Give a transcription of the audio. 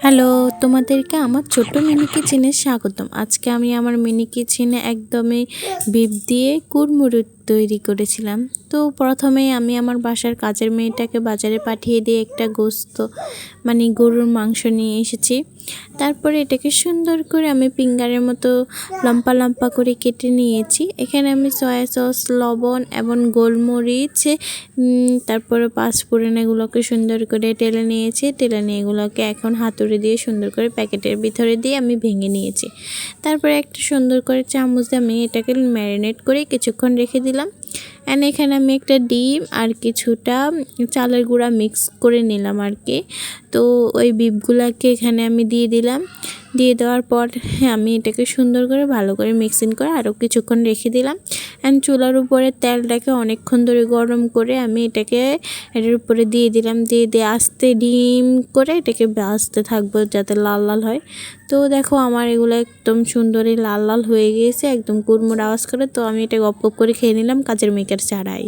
Hello, তোমাদেরকে আমার ছোট্ট মিনি কিচেনে স্বাগতম। আজকে আমি আমার মিনি কিচেনে একদমই বিফ দিয়ে কুড়মুড়ি তৈরি করেছিলাম। তো প্রথমেই আমি আমার বাসার কাজের মেয়েটাকে বাজারে পাঠিয়ে দিয়ে একটা গোস্ত গরুর মাংস নিয়ে এসেছি। তারপরে এটাকে সুন্দর করে আমি ফিঙ্গারের মতো লম্পা লম্পা করে কেটে নিয়েছি। এখানে আমি সয়া সস, লবণ এবং গোলমরিচ, তারপরে পাঁচফোড়ন এগুলোকে সুন্দর করে টেলে নিয়েছি। টেলে নিয়ে এগুলোকে এখন হাতুড়ি দিয়ে সুন্দর করে প্যাকেটের ভিতরে দিয়ে আমি ভেঙে নিয়েছি। তারপরে একটা সুন্দর করে চামচ দিয়ে আমি এটাকে ম্যারিনেট করে কিছুক্ষণ রেখে দিলাম। অ্যান্ড এখানে আমি একটা ডিম আর কিছুটা চালের গুঁড়া মিক্স করে নিলাম আর কি। তো ওই বিফগুলোকে এখানে আমি দিয়ে দিলাম। দিয়ে দেওয়ার পর আমি এটাকে সুন্দর করে ভালো করে মিক্সিং করে আরও কিছুক্ষণ রেখে দিলাম। অ্যান্ড চুলার উপরে তেলটাকে অনেকক্ষণ ধরে গরম করে আমি এটার উপরে দিয়ে দিলাম। দিয়ে আস্তে ডিম করে এটাকে ভাজতে থাকবো যাতে লাল লাল হয়। তো দেখো আমার এগুলো একদম সুন্দরই লাল লাল হয়ে গিয়েছে, একদম কুড়মুড় আওয়াজ করে। তো আমি এটা গপ গপ করে খেয়ে নিলাম কাজের মেকার ছাড়াই।